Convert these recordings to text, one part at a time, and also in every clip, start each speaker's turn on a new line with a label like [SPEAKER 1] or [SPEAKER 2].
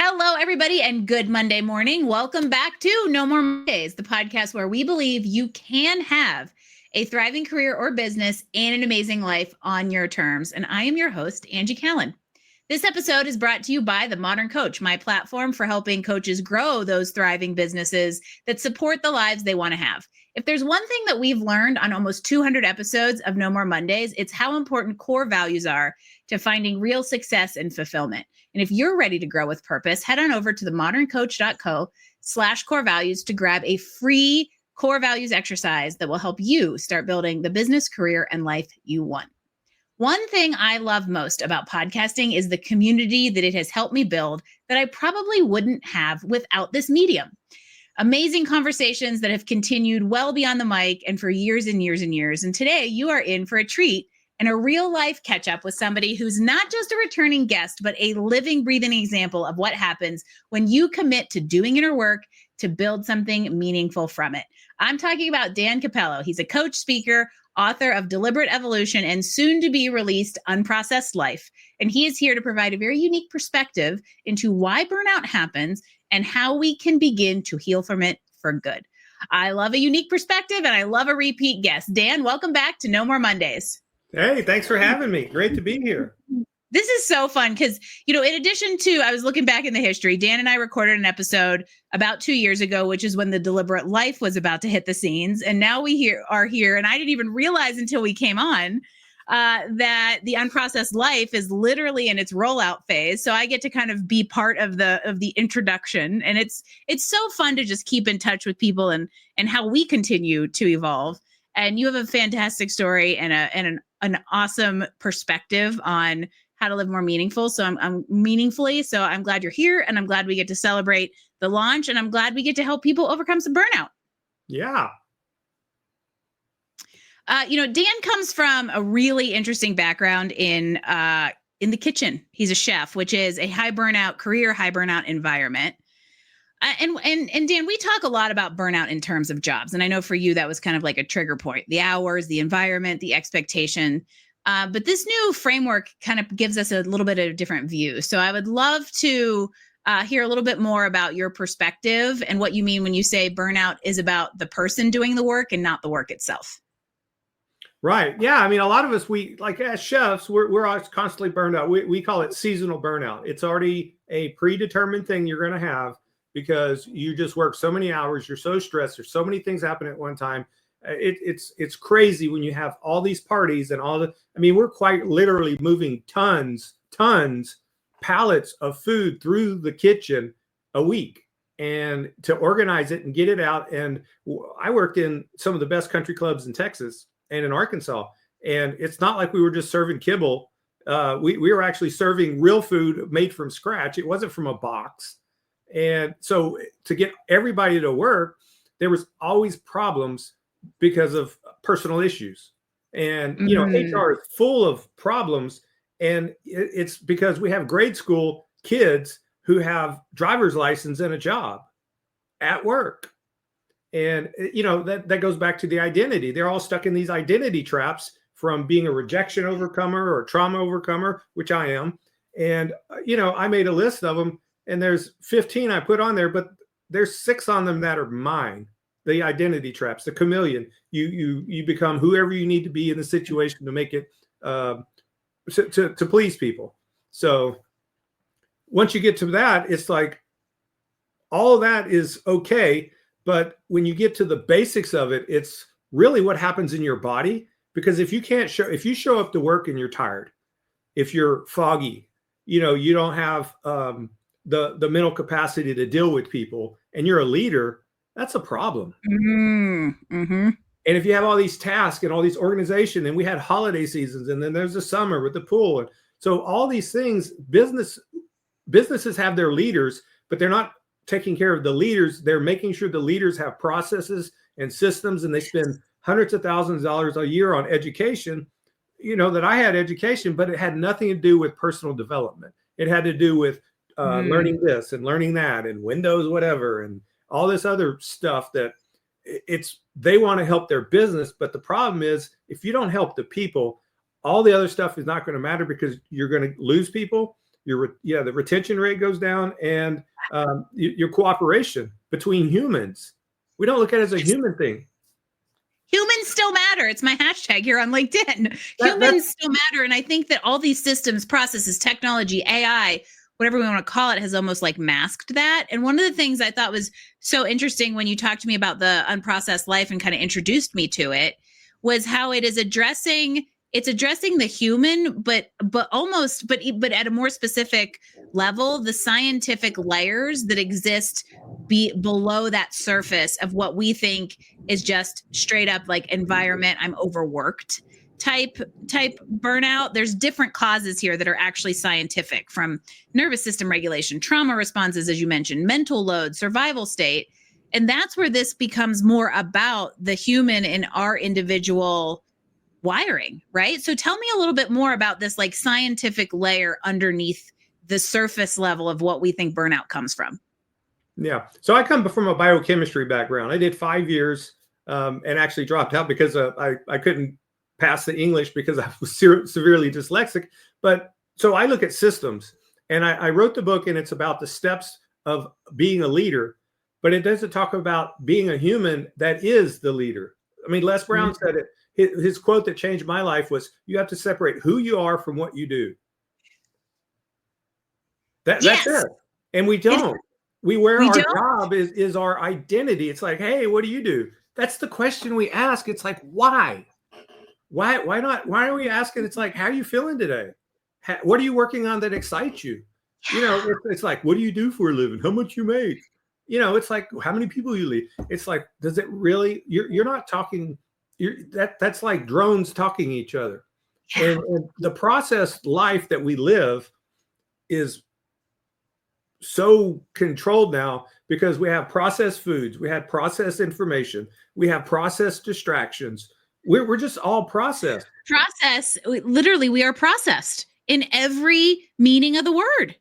[SPEAKER 1] Hello, everybody, and good Monday morning. Welcome back to No More Mondays, the podcast where we believe you can have a thriving career or business and an amazing life on your terms. And I am your host, Angie Callen. This episode is brought to you by The Modern Coach, my platform for helping coaches grow those thriving businesses that support the lives they want to have. If there's one thing that we've learned on almost 200 episodes of No More Mondays, it's how important core values are to finding real success and fulfillment. And if you're ready to grow with purpose, head on over to themoderncoach.co/core values to grab a free core values exercise that will help you start building the business, career, and life you want. One thing I love most about podcasting is the community that it has helped me build that I probably wouldn't have without this medium. Amazing conversations that have continued well beyond the mic and for years and years and years. And today you are in for a treat and a real life catch up with somebody who's not just a returning guest, but a living, breathing example of what happens when you commit to doing inner work to build something meaningful from it. I'm talking about Dan Capello. He's a coach, speaker, author of Deliberate Evolution and soon to be released Unprocessed Life. And he is here to provide a very unique perspective into why burnout happens and how we can begin to heal from it for good. I love a unique perspective and I love a repeat guest. Dan, welcome back to No More Mondays.
[SPEAKER 2] Hey, thanks for having me. Great to be here.
[SPEAKER 1] This is so fun because, in addition to, I was looking back in the history, Dan and I recorded an episode about 2 years ago, which is when the Deliberate Life was about to hit the scenes. And now we are here. And I didn't even realize until we came on that the Unprocessed Life is literally in its rollout phase. So I get to kind of be part of the introduction. And it's so fun to just keep in touch with people and how we continue to evolve. And you have a fantastic story and an awesome perspective on how to live more meaningful. So I'm meaningfully. So I'm glad you're here and I'm glad we get to celebrate the launch and I'm glad we get to help people overcome some burnout.
[SPEAKER 2] Yeah.
[SPEAKER 1] Dan comes from a really interesting background in the kitchen. He's a chef, which is a high burnout career, high burnout environment. And Dan, we talk a lot about burnout in terms of jobs. And I know for you, that was kind of like a trigger point, the hours, the environment, the expectation. But this new framework kind of gives us a little bit of a different view. So I would love to hear a little bit more about your perspective and what you mean when you say burnout is about the person doing the work and not the work itself.
[SPEAKER 2] Right. Yeah. I mean, a lot of us, we like as chefs, we're always constantly burned out. We call it seasonal burnout. It's already a predetermined thing you're going to have because you just work so many hours. You're so stressed. There's so many things happening at one time. It's crazy when you have all these parties and we're quite literally moving tons, pallets of food through the kitchen a week and to organize it and get it out. And I worked in some of the best country clubs in Texas and in Arkansas. And it's not like we were just serving kibble. We were actually serving real food made from scratch. It wasn't from a box. And so to get everybody to work, there was always problems because of personal issues. And, HR is full of problems. And it's because we have grade school kids who have driver's license and a job at work. And, that goes back to the identity. They're all stuck in these identity traps from being a rejection overcomer or trauma overcomer, which I am. And, I made a list of them and there's 15 I put on there, but there's 6 on them that are mine. The identity traps, the chameleon. You become whoever you need to be in the situation to make it to please people. So once you get to that, it's like all of that is okay. But when you get to the basics of it, it's really what happens in your body. Because if you show up to work and you're tired, if you're foggy, you don't have the mental capacity to deal with people and you're a leader, that's a problem.
[SPEAKER 1] Mm-hmm.
[SPEAKER 2] And if you have all these tasks and all these organization, and we had holiday seasons, and then there's the summer with the pool. And so all these things, businesses have their leaders, but they're not taking care of the leaders. They're making sure the leaders have processes and systems, and they spend hundreds of thousands of dollars a year on education. That I had education, but it had nothing to do with personal development. It had to do with learning this and learning that and Windows, whatever, and all this other stuff that they want to help their business. But the problem is if you don't help the people, all the other stuff is not going to matter because you're going to lose people. the retention rate goes down, and your cooperation between humans. We don't look at it as a human thing.
[SPEAKER 1] Humans still matter. It's my hashtag here on LinkedIn. Humans still matter. And I think that all these systems, processes, technology, AI, whatever we want to call it, has almost like masked that. And one of the things I thought was so interesting when you talked to me about the unprocessed life and kind of introduced me to it was how it is addressing the human, but at a more specific level, the scientific layers that exist below that surface of what we think is just straight up like environment, I'm overworked type burnout. There's different causes here that are actually scientific, from nervous system regulation, trauma responses, as you mentioned, mental load, survival state. And that's where this becomes more about the human and our individual wiring, right? So tell me a little bit more about this like scientific layer underneath the surface level of what we think burnout comes from.
[SPEAKER 2] Yeah. So I come from a biochemistry background. I did 5 years and actually dropped out because I couldn't pass the English because I was severely dyslexic. But so I look at systems, and I wrote the book, and it's about the steps of being a leader, but it doesn't talk about being a human that is the leader. I mean, Les Brown said it. His quote that changed my life was, you have to separate who you are from what you do. That's it. And we don't. Our job is our identity. It's like, hey, what do you do? That's the question we ask. It's like, why? Why not? Why are we asking? It's like, how are you feeling today? What are you working on that excites you? You know, it's like, what do you do for a living? How much you make? You know, it's like, how many people you lead? It's like, does it really, you're not talking, that's like drones talking each other. And the processed life that we live is so controlled now because we have processed foods, we have processed information, we have processed distractions. We're just all processed.
[SPEAKER 1] Literally, we are processed in every meaning of the word.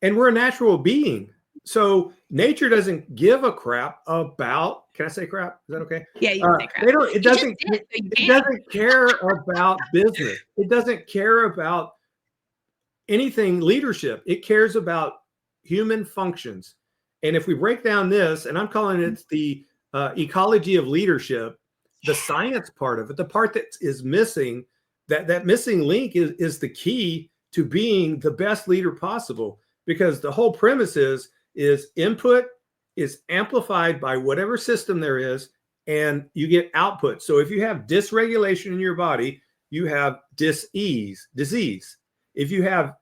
[SPEAKER 2] And we're a natural being. So nature doesn't give a crap about, can I say crap? Is that okay?
[SPEAKER 1] Yeah, you can say crap.
[SPEAKER 2] It doesn't care about business. It doesn't care about anything leadership. It cares about human functions. And if we break down this, and I'm calling it the ecology of leadership, the science part of it, the part that is missing, that missing link is the key to being the best leader possible. Because the whole premise is input is amplified by whatever system there is, and you get output. So if you have dysregulation in your body, you have disease. If you have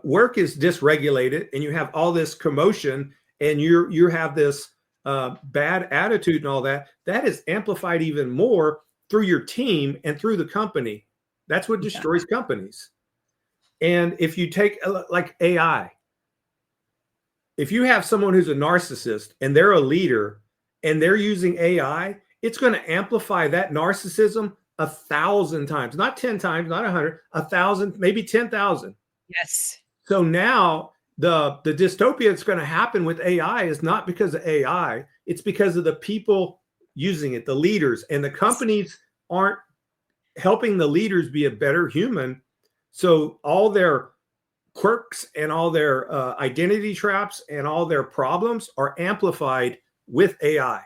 [SPEAKER 2] work is dysregulated and you have all this commotion and you have this bad attitude and all that, that is amplified even more through your team and through the company. That's what destroys companies. And if you take like AI, if you have someone who's a narcissist and they're a leader and they're using AI, it's going to amplify that narcissism 1,000 times, not 10 times, not 100, 1,000, maybe 10,000.
[SPEAKER 1] Yes.
[SPEAKER 2] So now the dystopia that's going to happen with AI is not because of AI. It's because of the people using it, the leaders, and the companies aren't helping the leaders be a better human. So all their quirks and all their identity traps and all their problems are amplified with AI.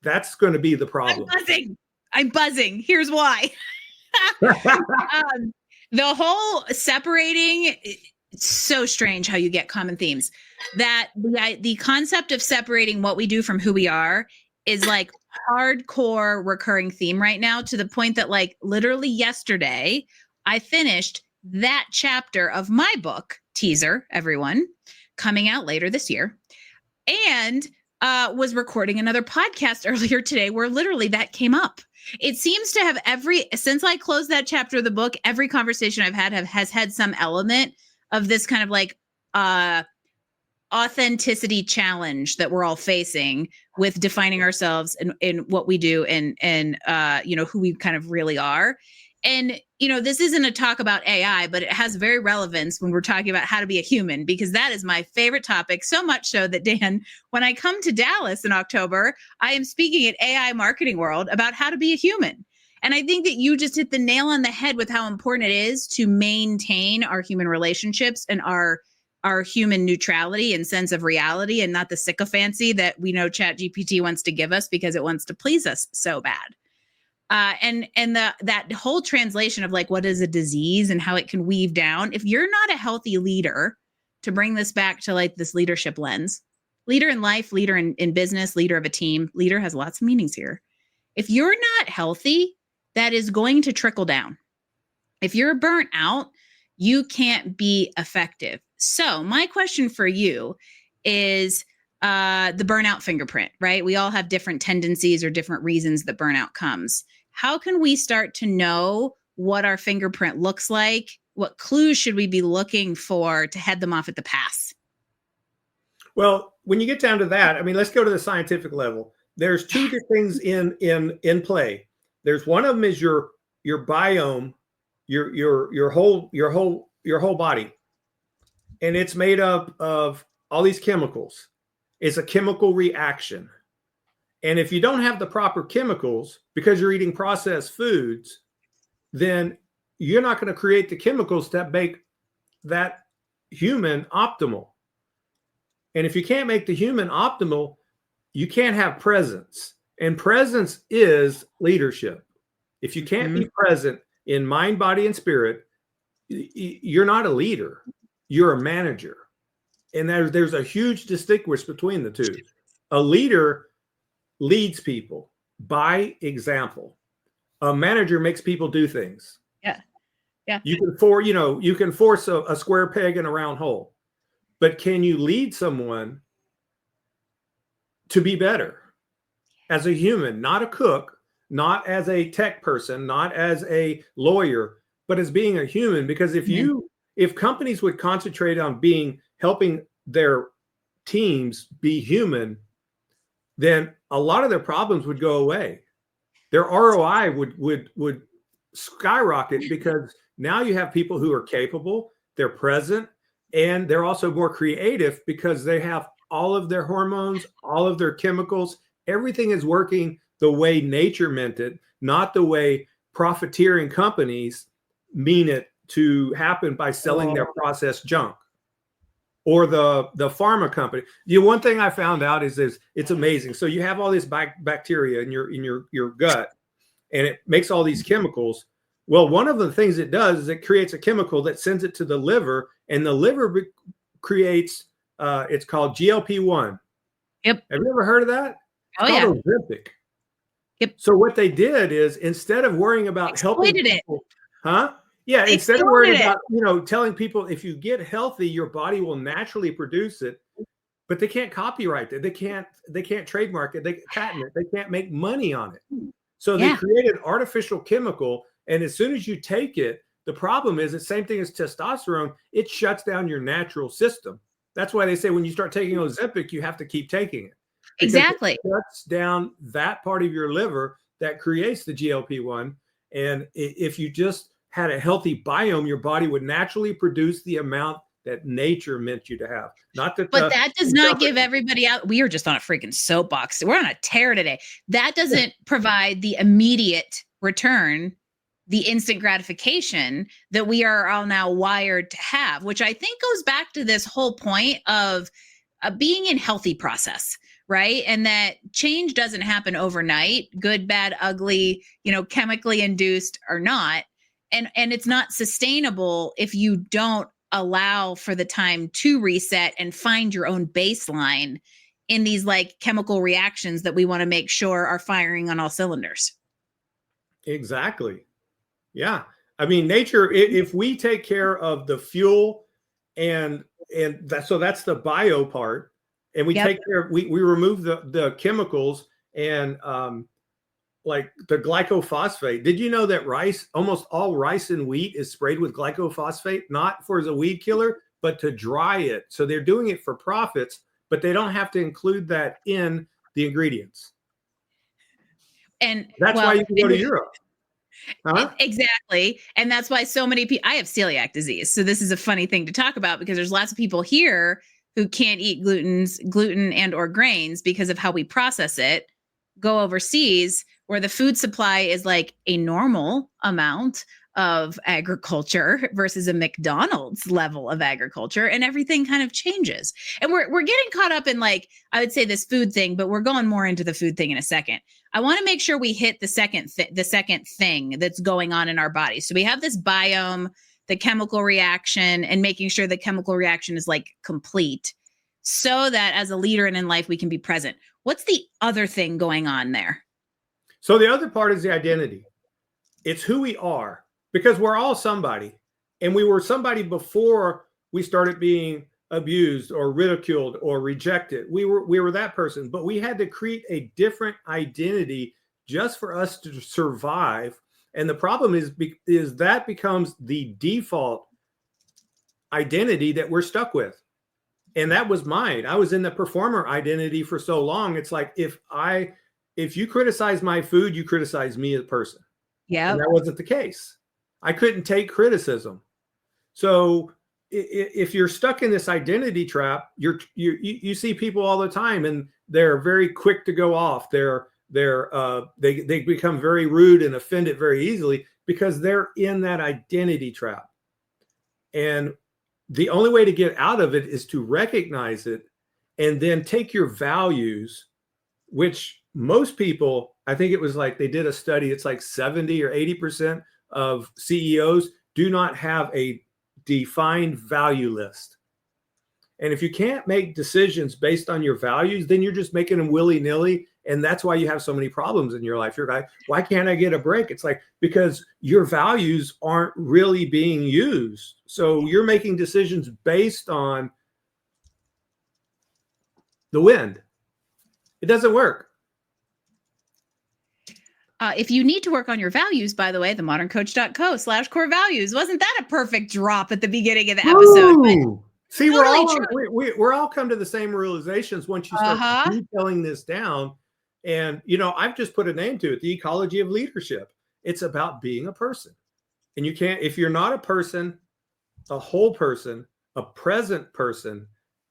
[SPEAKER 2] That's going to be the problem.
[SPEAKER 1] I'm buzzing. Here's why. The whole separating, it's so strange how you get common themes. That the concept of separating what we do from who we are is like hardcore recurring theme right now, to the point that like literally yesterday, I finished that chapter of my book, teaser, everyone, coming out later this year, and was recording another podcast earlier today where literally that came up. It seems to have since I closed that chapter of the book, every conversation I've had has had some element of this kind of like authenticity challenge that we're all facing with defining ourselves in what we do and who we kind of really are. And, this isn't a talk about AI, but it has very relevance when we're talking about how to be a human, because that is my favorite topic. So much so that, Dan, when I come to Dallas in October, I am speaking at AI Marketing World about how to be a human. And I think that you just hit the nail on the head with how important it is to maintain our human relationships and our human neutrality and sense of reality, and not the sycophancy that we know ChatGPT wants to give us because it wants to please us so bad. And that whole translation of like, what is a disease and how it can weave down. If you're not a healthy leader, to bring this back to like this leadership lens, leader in life, leader in business, leader of a team, leader has lots of meanings here. If you're not healthy, that is going to trickle down. If you're burnt out, you can't be effective. So my question for you is the burnout fingerprint, right? We all have different tendencies or different reasons that burnout comes. How can we start to know what our fingerprint looks like? What clues should we be looking for to head them off at the pass?
[SPEAKER 2] Well, when you get down to that, I mean, let's go to the scientific level. There's two things in play. There's one of them is your biome, your whole body, and it's made up of all these chemicals. It's a chemical reaction, and if you don't have the proper chemicals because you're eating processed foods, then you're not going to create the chemicals that make that human optimal. And if you can't make the human optimal, you can't have presence. And presence is leadership. If you can't be present in mind, body, and spirit, you're not a leader. You're a manager. And there's a huge distinction between the two. A leader leads people by example. A manager makes people do things.
[SPEAKER 1] Yeah.
[SPEAKER 2] You can force a square peg in a round hole. But can you lead someone to be better as a human, not a cook, not as a tech person, not as a lawyer, but as being a human? Because if companies would concentrate on helping their teams be human, then a lot of their problems would go away. Their ROI would skyrocket because now you have people who are capable, they're present, and they're also more creative because they have all of their hormones, all of their chemicals. Everything is working the way nature meant it, not the way profiteering companies mean it to happen by selling their processed junk. Or the pharma company. One thing I found out is it's amazing. So you have all this bacteria in your gut, and it makes all these chemicals. Well, one of the things it does is it creates a chemical that sends it to the liver, and the liver creates, it's called GLP-1.
[SPEAKER 1] Yep.
[SPEAKER 2] Have you ever heard of that?
[SPEAKER 1] It's called
[SPEAKER 2] Ozempic.
[SPEAKER 1] Yep.
[SPEAKER 2] So what they did is, instead of worrying about helping people, instead of worrying about, telling people if you get healthy, your body will naturally produce it, but they can't copyright it. They can't trademark it. They can't patent it. They can't make money on it. So they created artificial chemical. And as soon as you take it, the problem is the same thing as testosterone. It shuts down your natural system. That's why they say when you start taking Ozempic, you have to keep taking it.
[SPEAKER 1] Exactly.
[SPEAKER 2] It shuts down that part of your liver that creates the GLP-1. And if you just had a healthy biome, your body would naturally produce the amount that nature meant you to have. But
[SPEAKER 1] that does not give everybody out. We are just on a freaking soapbox. We're on a tear today. That doesn't provide the immediate return, the instant gratification that we are all now wired to have, which I think goes back to this whole point of being in healthy process, right? And that change doesn't happen overnight, good, bad, ugly, chemically induced or not. And it's not sustainable if you don't allow for the time to reset and find your own baseline in these like chemical reactions that we want to make sure are firing on all cylinders.
[SPEAKER 2] Exactly. Yeah. I mean, nature, if we take care of the fuel and so that's the bio part, and we take care of, we remove the chemicals and like the glycophosphate. Did you know that almost all rice and wheat is sprayed with glycophosphate, not as a weed killer, but to dry it. So they're doing it for profits, but they don't have to include that in the ingredients.
[SPEAKER 1] And
[SPEAKER 2] that's why you can go to Europe. Huh?
[SPEAKER 1] Exactly. And that's why so many people, I have celiac disease. So this is a funny thing to talk about because there's lots of people here who can't eat gluten and or grains because of how we process it, go overseas where the food supply is like a normal amount of agriculture versus a McDonald's level of agriculture, and everything kind of changes. And we're getting caught up in, like, I would say, this food thing, but we're going more into the food thing in a second. I want to make sure we hit the second thing that's going on in our body. So we have this biome, the chemical reaction, and making sure the chemical reaction is like complete, so that as a leader and in life we can be present. What's the other thing going on there?
[SPEAKER 2] So the other part is the identity. It's who we are, because we're all somebody, and we were somebody before we started being abused or ridiculed or rejected. We were that person, but we had to create a different identity just for us to survive. And the problem is that becomes the default identity that we're stuck with. And that was mine. I was in the performer identity for so long. It's like, if you criticize my food, you criticize me as a person.
[SPEAKER 1] Yeah.
[SPEAKER 2] That wasn't the case. I couldn't take criticism. So if you're stuck in this identity trap, you see people all the time, and they're very quick to go off. They become very rude and offended very easily because they're in that identity trap. And the only way to get out of it is to recognize it and then take your values, which most people, I think it was like they did a study, it's like 70 or 80% of CEOs do not have a defined value list. And if you can't make decisions based on your values, then you're just making them willy-nilly. And that's why you have so many problems in your life. You're like, why can't I get a break? It's like, because your values aren't really being used. So you're making decisions based on the wind. It doesn't work.
[SPEAKER 1] If you need to work on your values, by the way, themoderncoach.co/core values. Wasn't that a perfect drop at the beginning of the episode?
[SPEAKER 2] See,
[SPEAKER 1] totally
[SPEAKER 2] we're all come to the same realizations once you start detailing this down. And, I've just put a name to it, the ecology of leadership. It's about being a person. And you can't, if you're not a person, a whole person, a present person,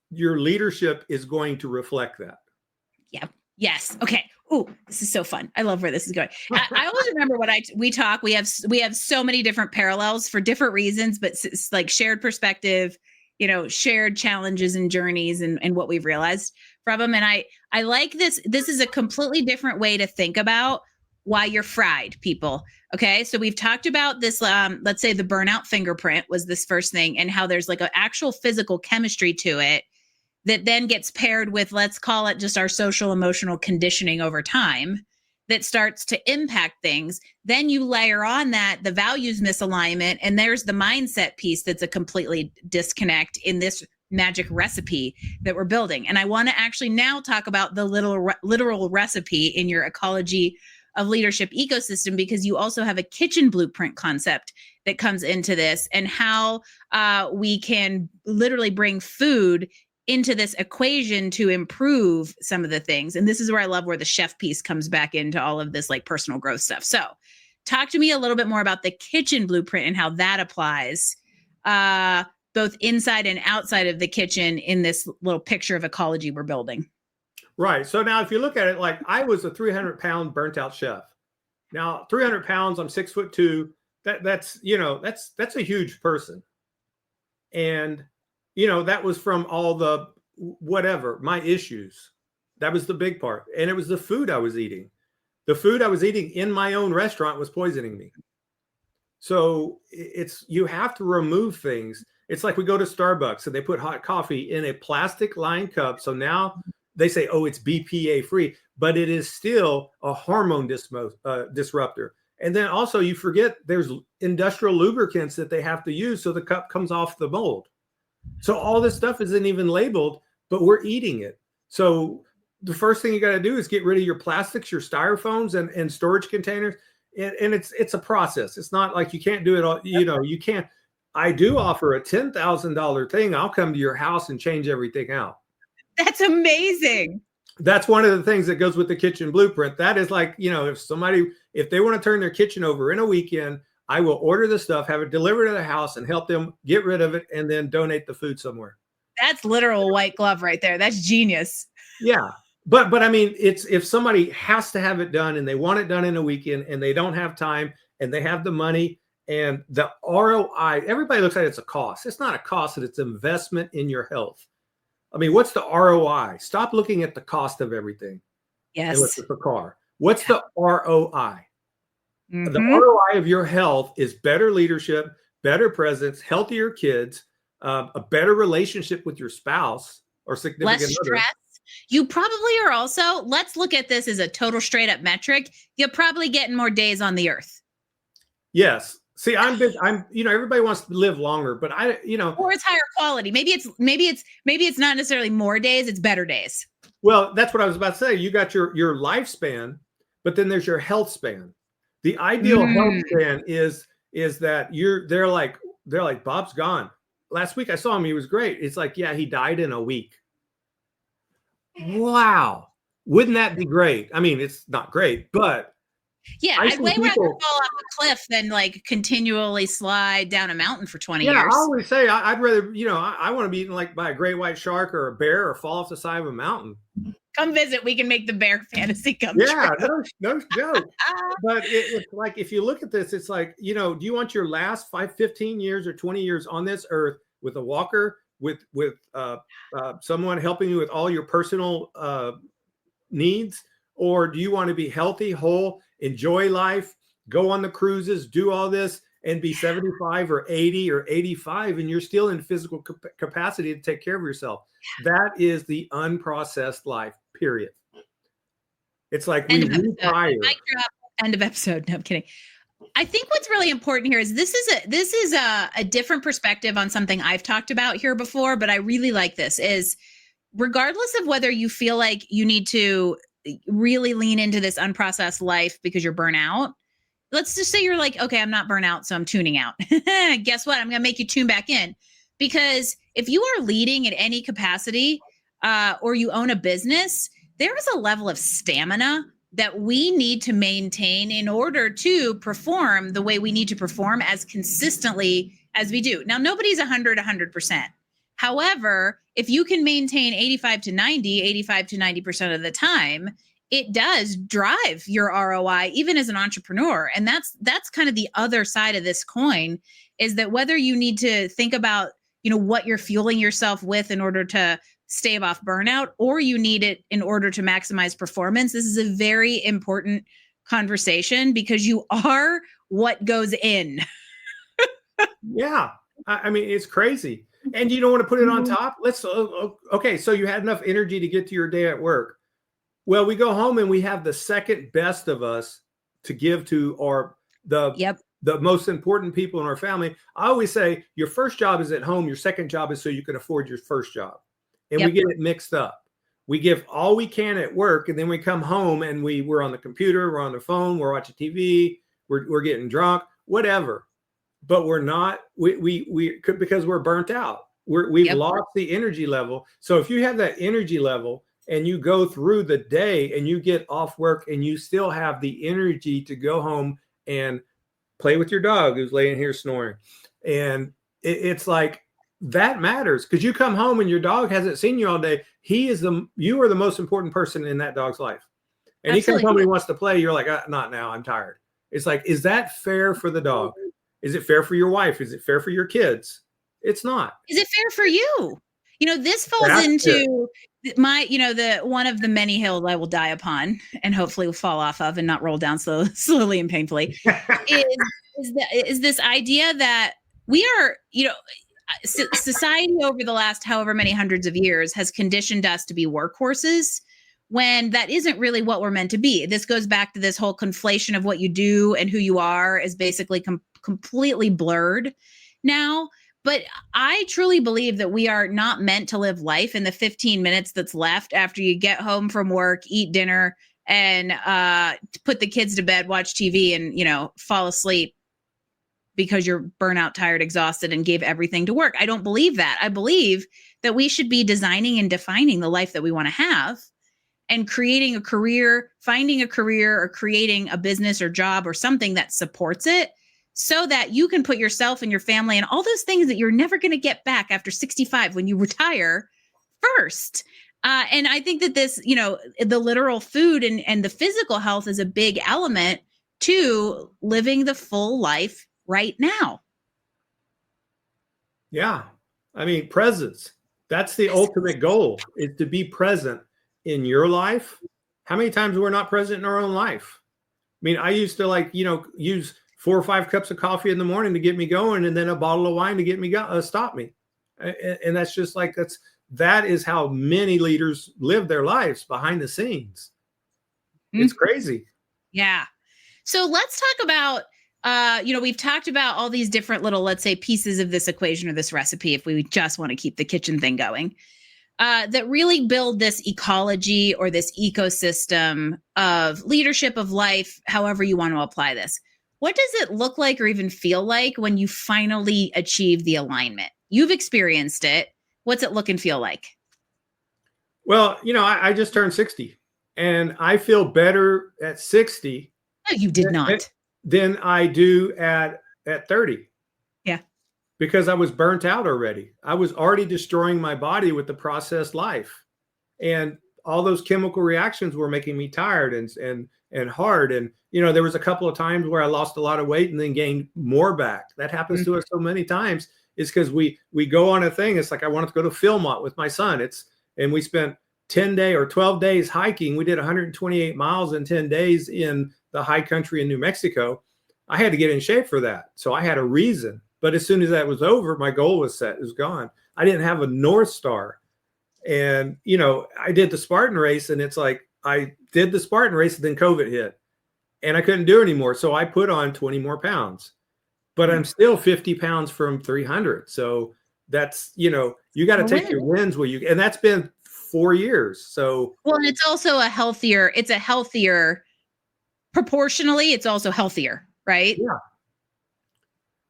[SPEAKER 2] your leadership is going to reflect that.
[SPEAKER 1] Yep. Yes. Okay. Oh, this is so fun. I love where this is going. I always remember when we have so many different parallels for different reasons, but it's like shared perspective, shared challenges and journeys and what we've realized from them. And I like this. This is a completely different way to think about why you're fried, people. Okay. So we've talked about this, let's say the burnout fingerprint was this first thing, and how there's like an actual physical chemistry to it that then gets paired with, let's call it just our social emotional conditioning over time, that starts to impact things. Then you layer on that the values misalignment, and there's the mindset piece that's a completely disconnect in this magic recipe that we're building. And I want to actually now talk about the literal recipe in your ecology of leadership ecosystem, because you also have a kitchen blueprint concept that comes into this, and how we can literally bring food into this equation to improve some of the things. And this is where I love where the chef piece comes back into all of this like personal growth stuff. So talk to me a little bit more about the kitchen blueprint and how that applies both inside and outside of the kitchen in this little picture of ecology we're building.
[SPEAKER 2] Right. So now if you look at it, like I was a 300-pound burnt out chef. Now 300 pounds, I'm 6'2". That's a huge person. And that was from all the whatever, my issues. That was the big part. And it was the food I was eating. The food I was eating in my own restaurant was poisoning me. So you have to remove things. It's like we go to Starbucks and they put hot coffee in a plastic lined cup. So now they say, oh, it's BPA free, but it is still a hormone disruptor. And then also you forget there's industrial lubricants that they have to use so the cup comes off the mold. So all this stuff isn't even labeled, but we're eating it. So the first thing you got to do is get rid of your plastics, your styrofoams and storage containers. And it's a process. It's not like you can't do it all. You can't. I do offer a $10,000 thing. I'll come to your house and change everything out.
[SPEAKER 1] That's amazing.
[SPEAKER 2] That's one of the things that goes with the kitchen blueprint. That is like, if they want to turn their kitchen over in a weekend, I will order the stuff, have it delivered to the house, and help them get rid of it, and then donate the food somewhere.
[SPEAKER 1] That's literal white glove right there. That's genius.
[SPEAKER 2] Yeah. But I mean, it's if somebody has to have it done and they want it done in a weekend and they don't have time and they have the money and the ROI, everybody looks at it as a cost. It's not a cost, it's investment in your health. I mean, what's the ROI? Stop looking at the cost of everything.
[SPEAKER 1] Yes.
[SPEAKER 2] And look at the car. What's the ROI?
[SPEAKER 1] Mm-hmm.
[SPEAKER 2] The ROI of your health is better leadership, better presence, healthier kids, a better relationship with your spouse or significant
[SPEAKER 1] less
[SPEAKER 2] other.
[SPEAKER 1] stress. You probably are also, let's look at this as a total straight up metric. You're probably getting more days on the earth.
[SPEAKER 2] Yes. See, everybody wants to live longer, but
[SPEAKER 1] or it's higher quality. Maybe it's not necessarily more days, it's better days.
[SPEAKER 2] Well, that's what I was about to say. You got your lifespan, but then there's your health span. The ideal health span is that they're like Bob's gone. Last week I saw him, he was great. It's like, yeah, he died in a week. Wow. Wouldn't that be great? I mean, it's not great, but
[SPEAKER 1] yeah, I'd way rather fall off a cliff than like continually slide down a mountain for 20 years.
[SPEAKER 2] Yeah, I always say I'd rather, I want to be eaten like by a great white shark or a bear or fall off the side of a mountain.
[SPEAKER 1] Come visit. We can make the bear fantasy come
[SPEAKER 2] true.
[SPEAKER 1] Yeah,
[SPEAKER 2] no joke. But it's like, if you look at this, it's like, do you want your last 15 years or 20 years on this earth with a walker, with someone helping you with all your personal needs? Or do you want to be healthy, whole, enjoy life, go on the cruises, do all this, and be 75 or 80 or 85, and you're still in physical capacity to take care of yourself? That is the unprocessed life, period. It's like we retire.
[SPEAKER 1] End of episode. No, I'm kidding. I think what's really important here is this is a different perspective on something I've talked about here before, but I really like this, is regardless of whether you feel like you need to really lean into this unprocessed life because you're burnt out. Let's just say you're like, okay, I'm not burnt out, so I'm tuning out. Guess what? I'm going to make you tune back in, because if you are leading at any capacity or you own a business, there is a level of stamina that we need to maintain in order to perform the way we need to perform as consistently as we do. Now, nobody's 100%. However, if you can maintain 85 to 90% of the time, it does drive your ROI, even as an entrepreneur. And that's kind of the other side of this coin, is that whether you need to think about, what you're fueling yourself with in order to stave off burnout, or you need it in order to maximize performance, this is a very important conversation, because you are what goes in.
[SPEAKER 2] Yeah. I mean, it's crazy. And you don't want to put it on top. Okay. So you had enough energy to get to your day at work. Well, we go home and we have the second best of us to give to the most important people in our family. I always say your first job is at home. Your second job is so you can afford your first job. And we get it mixed up. We give all we can at work, and then we come home and we're on the computer, we're on the phone, we're watching TV, we're getting drunk, whatever. But we're not, because we're burnt out. We've lost the energy level. So if you have that energy level and you go through the day and you get off work and you still have the energy to go home and play with your dog who's laying here snoring, and it's like, that matters, because you come home and your dog hasn't seen you all day. You are the most important person in that dog's life. And Absolutely. He comes home and he wants to play. You're like, not now, I'm tired. It's like, is that fair for the dog? Is it fair for your wife? Is it fair for your kids? It's not.
[SPEAKER 1] Is it fair for you? This falls into my, the one of the many hills I will die upon, and hopefully will fall off of and not roll down slowly and painfully, is this idea that we are, society over the last however many hundreds of years has conditioned us to be workhorses, when that isn't really what we're meant to be. This goes back to this whole conflation of what you do and who you are is basically completely blurred now. But I truly believe that we are not meant to live life in the 15 minutes that's left after you get home from work, eat dinner, and put the kids to bed, watch TV, and, fall asleep because you're burnout, tired, exhausted, and gave everything to work. I don't believe that. I believe that we should be designing and defining the life that we want to have, and creating a career, finding a career, or creating a business or job or something that supports it, so that you can put yourself and your family and all those things that you're never going to get back after 65 when you retire first. And I think that this, the literal food and the physical health is a big element to living the full life right now.
[SPEAKER 2] Yeah. I mean, presence. That's the ultimate goal, is to be present in your life. How many times we're not present in our own life? I mean, I used to use 4 or 5 cups of coffee in the morning to get me going, and then a bottle of wine to get me stop me. And that's just like, that is how many leaders live their lives behind the scenes. It's crazy.
[SPEAKER 1] Yeah. So let's talk about, we've talked about all these different little, let's say, pieces of this equation or this recipe, if we just want to keep the kitchen thing going, that really build this ecology or this ecosystem of leadership, of life, however you want to apply this. What does it look like or even feel like when you finally achieve the alignment? You've experienced it. What's it look and feel like?
[SPEAKER 2] Well, I just turned 60, and I feel better at 60.
[SPEAKER 1] No, you did not.
[SPEAKER 2] Than I do at 30.
[SPEAKER 1] Yeah.
[SPEAKER 2] Because I was burnt out already. I was already destroying my body with the processed life. And all those chemical reactions were making me tired and hard. And, there was a couple of times where I lost a lot of weight and then gained more back. That happens to us so many times. It's because we go on a thing. It's like, I wanted to go to Philmont with my son. And we spent 10 days or 12 days hiking. We did 128 miles in 10 days in the high country in New Mexico. I had to get in shape for that. So I had a reason. But as soon as that was over, my goal was set. It was gone. I didn't have a North Star. And, I did the Spartan race, and it's like, I did the Spartan race, and then COVID hit and I couldn't do it anymore. So I put on 20 more pounds, but I'm still 50 pounds from 300. So that's, you got to take your wins and that's been 4 years. So,
[SPEAKER 1] well, and it's also proportionally, it's also healthier, right?
[SPEAKER 2] Yeah.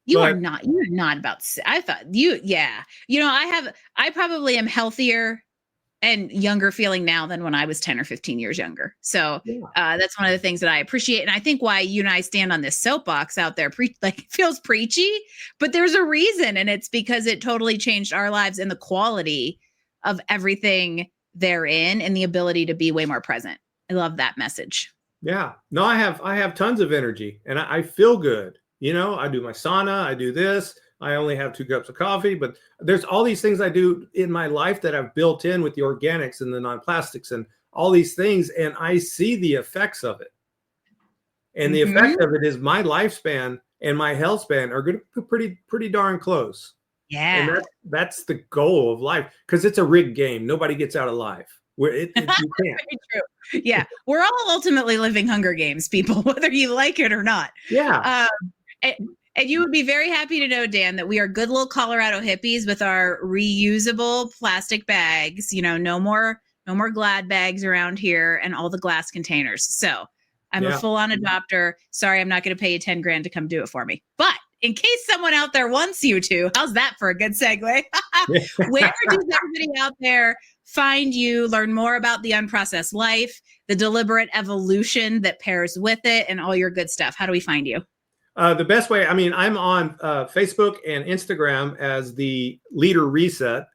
[SPEAKER 1] You're not about, I thought I probably am healthier and younger feeling now than when I was 10 or 15 years younger. So that's one of the things that I appreciate. And I think why you and I stand on this soapbox out there, it feels preachy, but there's a reason. And it's because it totally changed our lives and the quality of everything therein and the ability to be way more present. I love that message.
[SPEAKER 2] Yeah. No, I have tons of energy and I feel good. I do my sauna, I do this. I only have 2 cups of coffee, but there's all these things I do in my life that I've built in with the organics and the non-plastics and all these things. And I see the effects of it. And the effect of it is my lifespan and my health span are going to be pretty darn close.
[SPEAKER 1] Yeah.
[SPEAKER 2] And that's the goal of life, because it's a rigged game. Nobody gets out alive. You can't.
[SPEAKER 1] Very true. Yeah. We're all ultimately living Hunger Games, people, whether you like it or not.
[SPEAKER 2] Yeah.
[SPEAKER 1] And you would be very happy to know, Dan, that we are good little Colorado hippies with our reusable plastic bags. No more Glad bags around here and all the glass containers. So I'm a full-on adopter. Sorry, I'm not going to pay you 10 grand to come do it for me. But in case someone out there wants you to, how's that for a good segue? Where does everybody out there find you, learn more about the unprocessed life, the deliberate evolution that pairs with it, and all your good stuff? How do we find you?
[SPEAKER 2] The best way, I'm on Facebook and Instagram as the Leader Reset.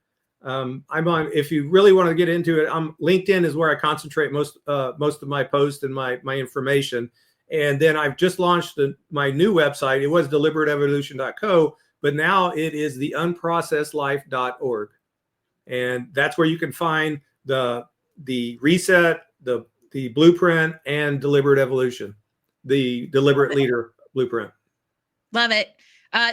[SPEAKER 2] I'm on, if you really want to get into it, LinkedIn is where I concentrate most of my posts and my information. And then I've just launched my new website. It was deliberateevolution.co, but now it is the unprocessedlife.org. And that's where you can find the reset, the blueprint, and deliberate evolution, the deliberate leader blueprint.
[SPEAKER 1] Love it.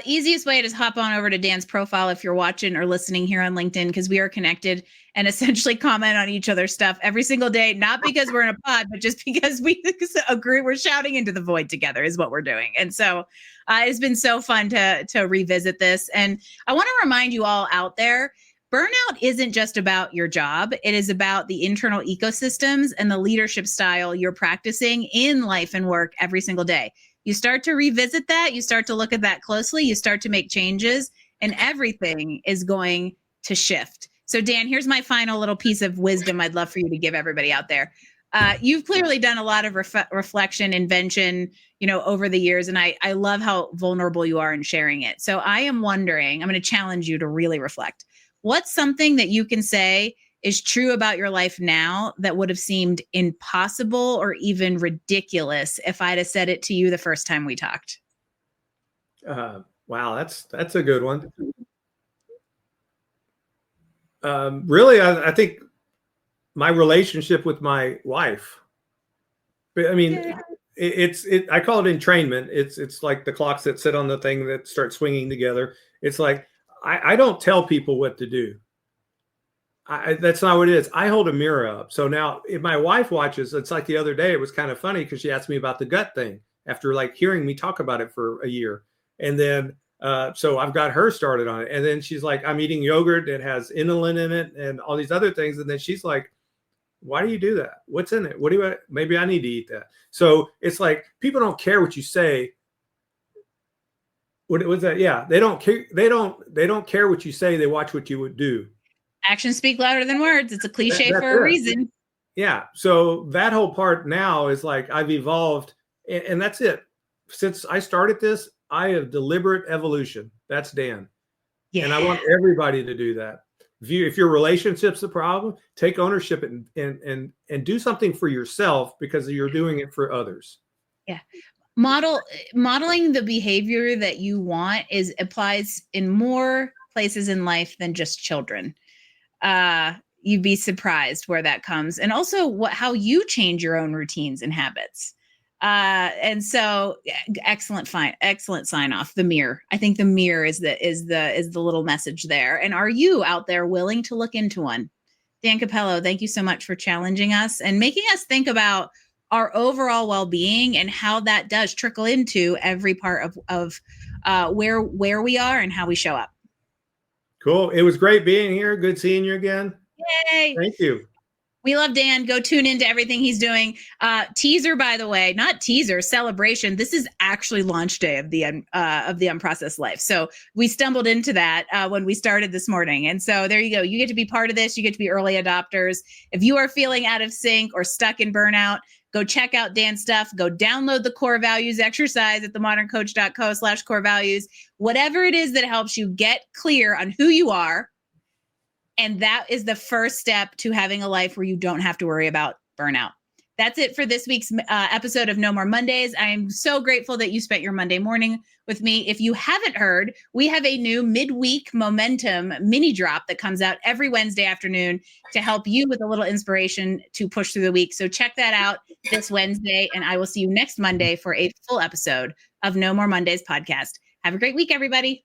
[SPEAKER 1] Easiest way to hop on over to Dan's profile if you're watching or listening here on LinkedIn, because we are connected and essentially comment on each other's stuff every single day, not because we're in a pod, but just because we agree we're shouting into the void together is what we're doing. And so it's been so fun to revisit this. And I want to remind you all out there, burnout isn't just about your job. It is about the internal ecosystems and the leadership style you're practicing in life and work every single day. You start to revisit that, you start to look at that closely, you start to make changes, and everything is going to shift. So Dan, here's my final little piece of wisdom I'd love for you to give everybody out there. You've clearly done a lot of reflection, invention, over the years, and I love how vulnerable you are in sharing it. So I am wondering, I'm going to challenge you to really reflect. What's something that you can say is true about your life now that would have seemed impossible or even ridiculous if I'd have said it to you the first time we talked?
[SPEAKER 2] Wow, that's a good one. Really, I think my relationship with my wife. I mean,
[SPEAKER 1] Yeah.
[SPEAKER 2] I call it entrainment. It's like the clocks that sit on the thing that start swinging together. It's like I don't tell people what to do. That's not what it is. I hold a mirror up. So now if my wife watches, it's like the other day, it was kind of funny because she asked me about the gut thing after like hearing me talk about it for a year. And then, so I've got her started on it. And then she's like, I'm eating yogurt that has inulin in it and all these other things. And then she's like, why do you do that? What's in it? Maybe I need to eat that. So it's like, people don't care what you say. What was that? Yeah. They don't care. They don't care what you say. They watch what you would do.
[SPEAKER 1] Actions speak louder than words. It's a cliche for a reason.
[SPEAKER 2] Yeah. So that whole part now is like I've evolved, and that's it. Since I started this, I have deliberate evolution. That's Dan.
[SPEAKER 1] Yeah.
[SPEAKER 2] And I want everybody to do that. If your relationship's the problem, take ownership and do something for yourself because you're doing it for others.
[SPEAKER 1] Yeah. Modeling the behavior that you want applies in more places in life than just children. You'd be surprised where that comes, and also how you change your own routines and habits. And so, excellent sign off. The mirror. I think the mirror is the little message there. And are you out there willing to look into one? Dan Capello, thank you so much for challenging us and making us think about our overall well-being and how that does trickle into every part of where we are and how we show up.
[SPEAKER 2] Cool. It was great being here. Good seeing you again.
[SPEAKER 1] Yay.
[SPEAKER 2] Thank you.
[SPEAKER 1] We love Dan. Go tune into everything he's doing. Teaser, by the way, not teaser, celebration. This is actually launch day of the Unprocessed Life. So we stumbled into that when we started this morning. And so there you go. You get to be part of this. You get to be early adopters. If you are feeling out of sync or stuck in burnout, go check out Dan's stuff. Go download the core values exercise at themoderncoach.co/core values. Whatever it is that helps you get clear on who you are. And that is the first step to having a life where you don't have to worry about burnout. That's it for this week's episode of No More Mondays. I am so grateful that you spent your Monday morning with me. If you haven't heard, we have a new midweek momentum mini drop that comes out every Wednesday afternoon to help you with a little inspiration to push through the week. So check that out this Wednesday, and I will see you next Monday for a full episode of No More Mondays podcast. Have a great week, everybody.